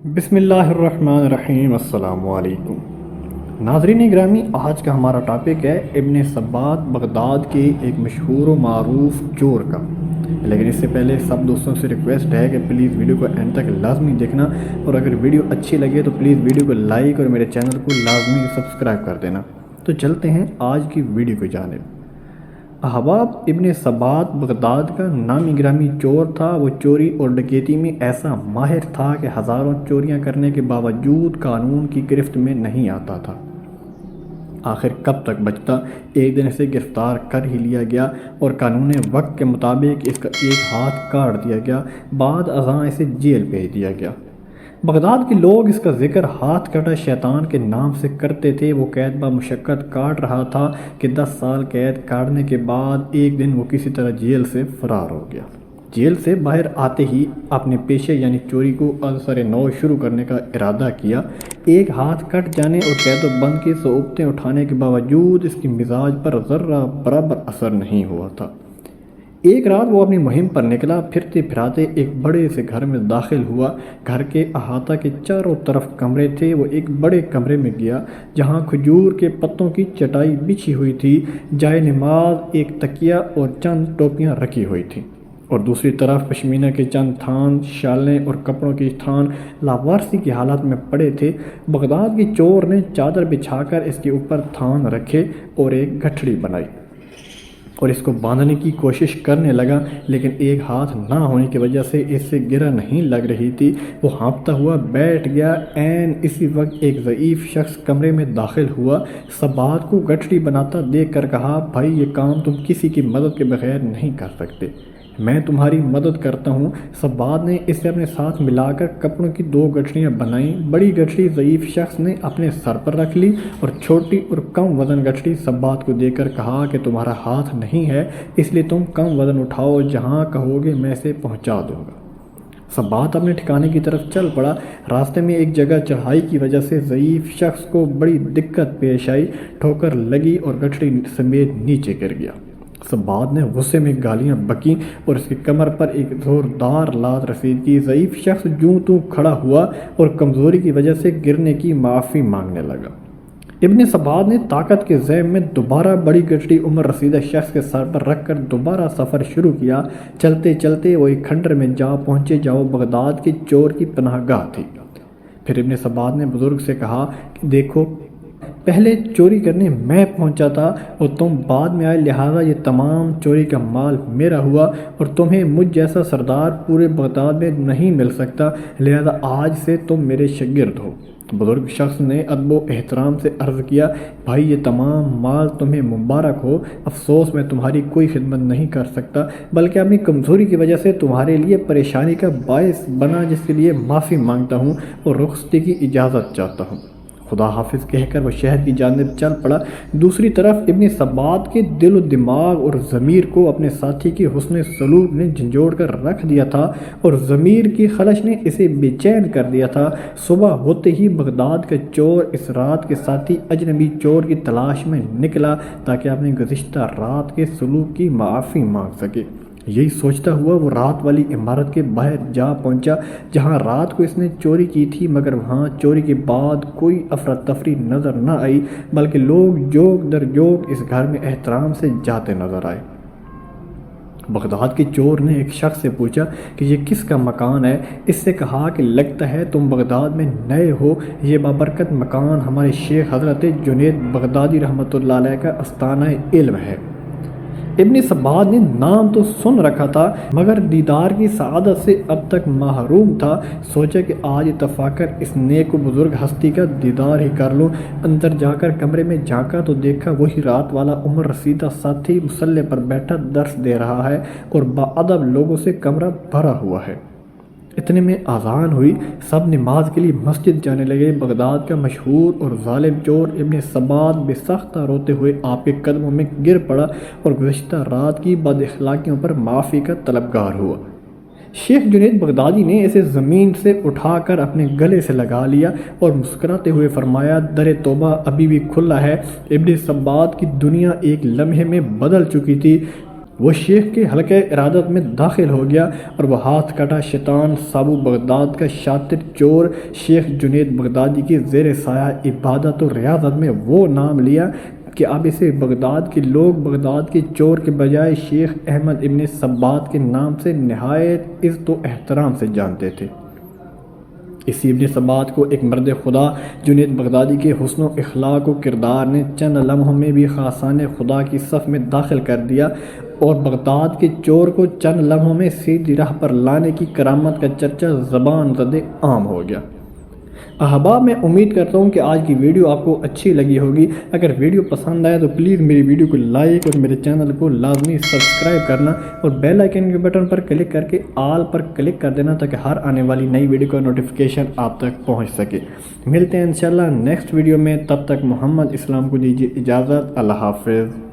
بسم اللہ الرحمن الرحیم۔ السلام علیکم ناظرین گرامی، آج کا ہمارا ٹاپک ہے ابن ثبات بغداد کے ایک مشہور و معروف چور کا۔ لیکن اس سے پہلے سب دوستوں سے ریکویسٹ ہے کہ پلیز ویڈیو کو اینڈ تک لازمی دیکھنا، اور اگر ویڈیو اچھی لگے تو پلیز ویڈیو کو لائک اور میرے چینل کو لازمی سبسکرائب کر دینا۔ تو چلتے ہیں آج کی ویڈیو کی جانب۔ احباب، ابن ثبات بغداد کا نامی گرامی چور تھا۔ وہ چوری اور ڈکیتی میں ایسا ماہر تھا کہ ہزاروں چوریاں کرنے کے باوجود قانون کی گرفت میں نہیں آتا تھا۔ آخر کب تک بچتا؟ ایک دن اسے گرفتار کر ہی لیا گیا اور قانون وقت کے مطابق اس کا ایک ہاتھ کاٹ دیا گیا۔ بعد ازاں اسے جیل بھیج دیا گیا۔ بغداد کے لوگ اس کا ذکر ہاتھ کٹا شیطان کے نام سے کرتے تھے۔ وہ قید با مشقت کاٹ رہا تھا کہ 10 سال قید کاٹنے کے بعد ایک دن وہ کسی طرح جیل سے فرار ہو گیا۔ جیل سے باہر آتے ہی اپنے پیشے یعنی چوری کو از سر نو شروع کرنے کا ارادہ کیا۔ ایک ہاتھ کٹ جانے اور قید و بند کی صعوبتیں اٹھانے کے باوجود اس کی مزاج پر ذرہ برابر اثر نہیں ہوا تھا۔ ایک رات وہ اپنی مہم پر نکلا، پھرتے پھراتے ایک بڑے سے گھر میں داخل ہوا۔ گھر کے احاطہ کے چاروں طرف کمرے تھے۔ وہ ایک بڑے کمرے میں گیا جہاں کھجور کے پتوں کی چٹائی بچھی ہوئی تھی، جائے نماز، ایک تکیہ اور چند ٹوپیاں رکھی ہوئی تھیں، اور دوسری طرف پشمینہ کے چند تھان، شالیں اور کپڑوں کے تھان لاوارسی کی حالت میں پڑے تھے۔ بغداد کے چور نے چادر بچھا کر اس کے اوپر تھان رکھے اور ایک گٹھڑی بنائی اور اس کو باندھنے کی کوشش کرنے لگا، لیکن ایک ہاتھ نہ ہونے کی وجہ سے اس سے گرہ نہیں لگ رہی تھی۔ وہ ہانپتا ہوا بیٹھ گیا۔ عین اسی وقت ایک ضعیف شخص کمرے میں داخل ہوا۔ ثبات کو گٹھڑی بناتا دیکھ کر کہا، بھائی یہ کام تم کسی کی مدد کے بغیر نہیں کر سکتے، میں تمہاری مدد کرتا ہوں۔ ثبات نے اسے اپنے ساتھ ملا کر کپڑوں کی 2 گٹھڑیاں بنائیں۔ بڑی گٹھڑی ضعیف شخص نے اپنے سر پر رکھ لی اور چھوٹی اور کم وزن گٹھڑی ثبات کو دے کر کہا کہ تمہارا ہاتھ نہیں ہے، اس لیے تم کم وزن اٹھاؤ، جہاں کہو گے میں اسے پہنچا دوں گا۔ ثبات اپنے ٹھکانے کی طرف چل پڑا۔ راستے میں ایک جگہ چڑھائی کی وجہ سے ضعیف شخص کو بڑی دقت پیش آئی، ٹھوکر لگی اور گٹھڑی سمیت نیچے گر گیا۔ ثبات نے غصے میں گالیاں بکیں اور اس کی کمر پر ایک زوردار لات رسید کی۔ ضعیف شخص جوں توں کھڑا ہوا اور کمزوری کی وجہ سے گرنے کی معافی مانگنے لگا۔ ابن ثبات نے طاقت کے ذیب میں دوبارہ بڑی گٹھڑی عمر رسیدہ شخص کے سر پر رکھ کر دوبارہ سفر شروع کیا۔ چلتے چلتے وہ ایک کھنڈر میں جا پہنچے جہاں وہ بغداد کے چور کی پناہ گاہ تھی۔ پھر ابن ثبات نے بزرگ سے کہا کہ دیکھو، پہلے چوری کرنے میں پہنچا تھا اور تم بعد میں آئے، لہٰذا یہ تمام چوری کا مال میرا ہوا اور تمہیں مجھ جیسا سردار پورے بغداد میں نہیں مل سکتا، لہٰذا آج سے تم میرے شاگرد ہو۔ بزرگ شخص نے ادب و احترام سے عرض کیا، بھائی یہ تمام مال تمہیں مبارک ہو، افسوس میں تمہاری کوئی خدمت نہیں کر سکتا، بلکہ اپنی کمزوری کی وجہ سے تمہارے لیے پریشانی کا باعث بنا، جس کے لیے معافی مانگتا ہوں اور رخصتی کی اجازت چاہتا ہوں۔ خدا حافظ کہہ کر وہ شہر کی جانب چل پڑا۔ دوسری طرف ابن ثبات کے دل و دماغ اور ضمیر کو اپنے ساتھی کے حسن سلوک نے جھنجھوڑ کر رکھ دیا تھا اور ضمیر کی خلش نے اسے بے چین کر دیا تھا۔ صبح ہوتے ہی بغداد کا چور اس رات کے ساتھی اجنبی چور کی تلاش میں نکلا تاکہ اپنے گزشتہ رات کے سلوک کی معافی مانگ سکے۔ یہی سوچتا ہوا وہ رات والی عمارت کے باہر جا پہنچا جہاں رات کو اس نے چوری کی تھی، مگر وہاں چوری کے بعد کوئی افراتفری نظر نہ آئی، بلکہ لوگ جوک در جوک اس گھر میں احترام سے جاتے نظر آئے۔ بغداد کے چور نے ایک شخص سے پوچھا کہ یہ کس کا مکان ہے؟ اس سے کہا کہ لگتا ہے تم بغداد میں نئے ہو، یہ بابرکت مکان ہمارے شیخ حضرت جنید بغدادی رحمۃ اللہ علیہ کا آستانہ علم ہے۔ ابن ثبات نے نام تو سن رکھا تھا مگر دیدار کی سعادت سے اب تک محروم تھا۔ سوچا کہ آج اتفاق کر اس نیک و بزرگ ہستی کا دیدار ہی کر لوں۔ اندر جا کر کمرے میں جھانکا تو دیکھا وہی رات والا عمر رسیدہ ساتھی مصلے پر بیٹھا درس دے رہا ہے اور باادب لوگوں سے کمرہ بھرا ہوا ہے۔ اتنے میں اذان ہوئی، سب نماز کے لیے مسجد جانے لگے۔ بغداد کا مشہور اور ظالم چور ابن ثبات بے سختہ روتے ہوئے آپ کے قدموں میں گر پڑا اور گزشتہ رات کی بد اخلاقیوں پر معافی کا طلبگار ہوا۔ شیخ جنید بغدادی نے اسے زمین سے اٹھا کر اپنے گلے سے لگا لیا اور مسکراتے ہوئے فرمایا، در توبہ ابھی بھی کھلا ہے۔ ابن ثبات کی دنیا ایک لمحے میں بدل چکی تھی۔ وہ شیخ کے حلقہ ارادت میں داخل ہو گیا اور وہ ہاتھ کٹا شیطان سابو بغداد کا شاطر چور شیخ جنید بغدادی کی زیر سایہ عبادت و ریاضت میں وہ نام لیا کہ اب اسے بغداد کے لوگ بغداد کے چور کے بجائے شیخ احمد ابن ثبات کے نام سے نہایت عزت و احترام سے جانتے تھے۔ اسی ابن ثبات کو ایک مرد خدا جنید بغدادی کے حسن و اخلاق و کردار نے چند لمحوں میں بھی خاصان خدا کی صف میں داخل کر دیا اور بغداد کے چور کو چند لمحوں میں سیدھی راہ پر لانے کی کرامت کا چرچا زبان زدے عام ہو گیا۔ احباب، میں امید کرتا ہوں کہ آج کی ویڈیو آپ کو اچھی لگی ہوگی۔ اگر ویڈیو پسند آئے تو پلیز میری ویڈیو کو لائک اور میرے چینل کو لازمی سبسکرائب کرنا اور بیل آئیکن کے بٹن پر کلک کر کے آل پر کلک کر دینا تاکہ ہر آنے والی نئی ویڈیو کا نوٹیفیکیشن آپ تک پہنچ سکے۔ ملتے ہیں انشاءاللہ نیکسٹ ویڈیو میں، تب تک محمد اسلام کو دیجیے اجازت۔ اللہ حافظ۔